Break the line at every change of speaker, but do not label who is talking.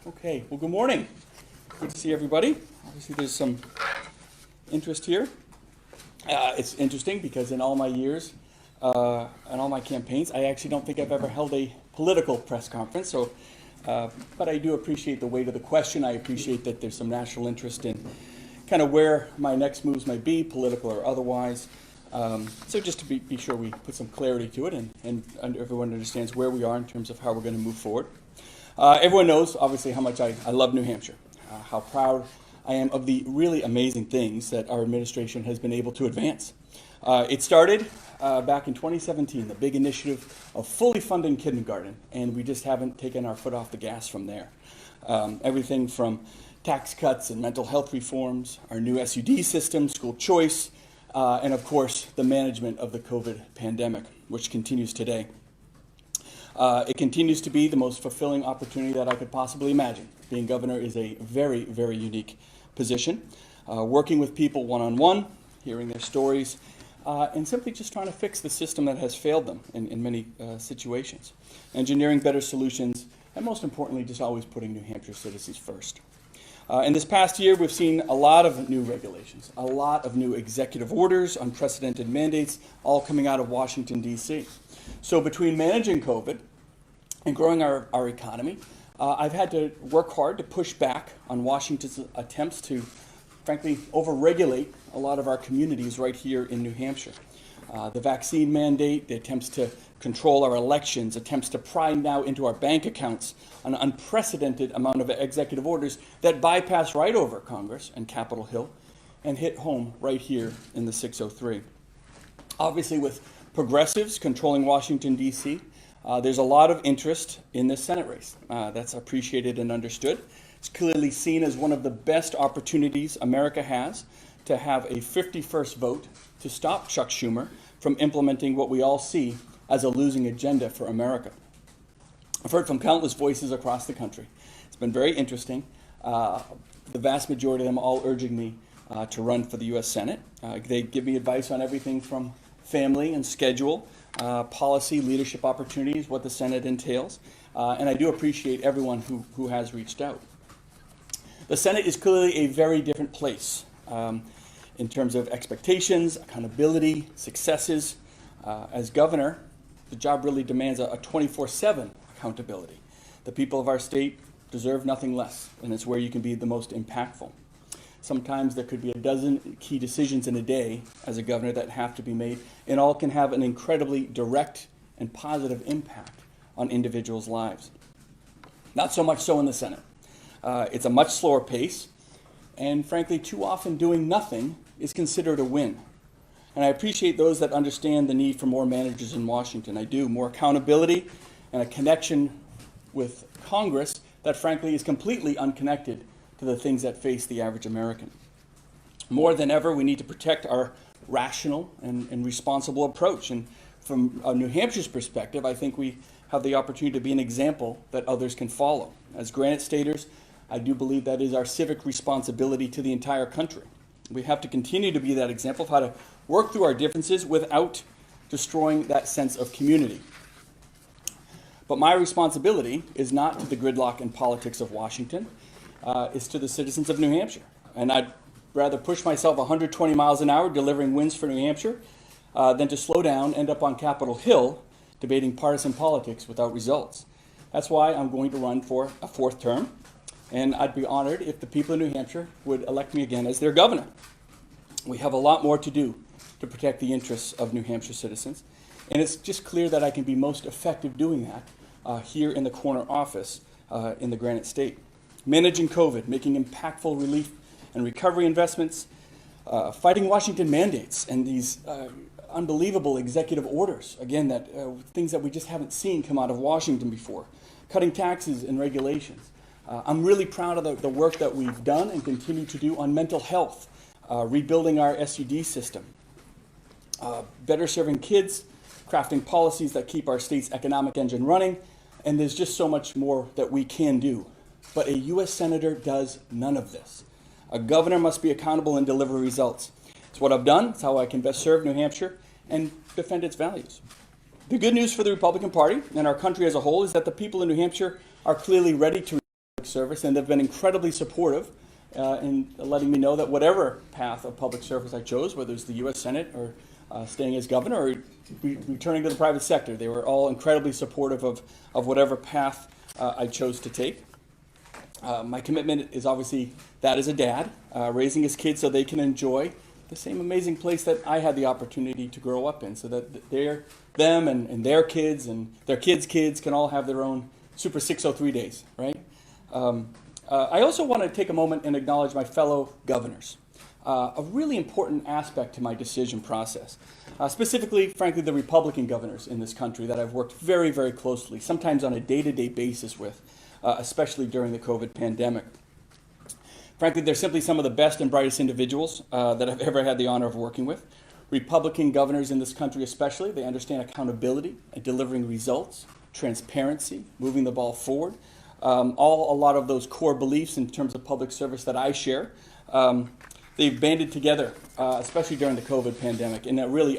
Okay, well, good morning. Good to see everybody. Obviously, there's some interest here. It's interesting because in all my years and all my campaigns, I actually don't think I've ever held a political press conference. So, but I do appreciate the weight of the question. I appreciate that there's some national interest in kind of where my next moves might be, political or otherwise. So just to be sure we put some clarity to it and everyone understands where we are in terms of how we're going to move forward. Everyone knows, obviously, how much I love New Hampshire, how proud I am of the really amazing things that our administration has been able to advance. It started back in 2017, the big initiative of fully funding kindergarten, and we just haven't taken our foot off the gas from there. Everything from tax cuts and mental health reforms, our new SUD system, school choice, and of course, the management of the COVID pandemic, which continues today. It continues to be the most fulfilling opportunity that I could possibly imagine. Being governor is a very, very unique position. Working with people one-on-one, hearing their stories, and simply just trying to fix the system that has failed them in many situations. Engineering better solutions, and most importantly, just always putting New Hampshire citizens first. In this past year, we've seen a lot of new regulations, a lot of new executive orders, unprecedented mandates, all coming out of Washington, D.C. So between managing COVID and growing our economy, I've had to work hard to push back on Washington's attempts to, frankly, overregulate a lot of our communities right here in New Hampshire. The vaccine mandate, the attempts to control our elections, attempts to pry now into our bank accounts, an unprecedented amount of executive orders that bypass right over Congress and Capitol Hill and hit home right here in the 603. Obviously, with progressives controlling Washington, D.C., there's a lot of interest in this Senate race. That's appreciated and understood. It's clearly seen as one of the best opportunities America has to have a 51st vote to stop Chuck Schumer from implementing what we all see as a losing agenda for America. I've heard from countless voices across the country. It's been very interesting. The vast majority of them all urging me to run for the U.S. Senate. They give me advice on everything from family and schedule, policy, leadership opportunities, what the Senate entails, and I do appreciate everyone who has reached out. The Senate is clearly a very different place in terms of expectations, accountability, successes. As governor, the job really demands a 24/7 accountability. The people of our state deserve nothing less, and it's where you can be the most impactful. Sometimes there could be a dozen key decisions in a day as a governor that have to be made, and all can have an incredibly direct and positive impact on individuals' lives. Not so much so in the Senate. It's a much slower pace, and frankly, too often doing nothing is considered a win. And I appreciate those that understand the need for more managers in Washington. I do. More accountability and a connection with Congress that frankly is completely unconnected to the things that face the average American. More than ever, we need to protect our rational and responsible approach. And from New Hampshire's perspective, I think we have the opportunity to be an example that others can follow. As Granite Staters, I do believe that is our civic responsibility to the entire country. We have to continue to be that example of how to work through our differences without destroying that sense of community. But my responsibility is not to the gridlock and politics of Washington. It's to the citizens of New Hampshire. And I'd rather push myself 120 miles an hour delivering wins for New Hampshire than to slow down, end up on Capitol Hill debating partisan politics without results. That's why I'm going to run for a fourth term. And I'd be honored if the people of New Hampshire would elect me again as their governor. We have a lot more to do to protect the interests of New Hampshire citizens. And it's just clear that I can be most effective doing that here in the corner office in the Granite State. Managing COVID, making impactful relief and recovery investments, fighting Washington mandates and these unbelievable executive orders, again, that things that we just haven't seen come out of Washington before, cutting taxes and regulations. I'm really proud of the work that we've done and continue to do on mental health, rebuilding our SUD system, better serving kids, crafting policies that keep our state's economic engine running, and there's just so much more that we can do. But a U.S. Senator does none of this. A governor must be accountable and deliver results. It's what I've done. It's how I can best serve New Hampshire and defend its values. The good news for the Republican Party and our country as a whole is that the people in New Hampshire are clearly ready to public service, and they've been incredibly supportive in letting me know that whatever path of public service I chose, whether it's the U.S. Senate or staying as governor or returning to the private sector, they were all incredibly supportive of whatever path I chose to take. My commitment is obviously that as a dad, raising his kids so they can enjoy the same amazing place that I had the opportunity to grow up in, so that them and their kids and their kids' kids can all have their own Super 603 days, right? I also want to take a moment and acknowledge my fellow governors. A really important aspect to my decision process, specifically, frankly, the Republican governors in this country that I've worked very, very closely, sometimes on a day-to-day basis with, especially during the COVID pandemic. Frankly, they're simply some of the best and brightest individuals that I've ever had the honor of working with. Republican governors in this country especially, they understand accountability and delivering results, transparency, moving the ball forward, a lot of those core beliefs in terms of public service that I share. They've banded together, especially during the COVID pandemic, in a really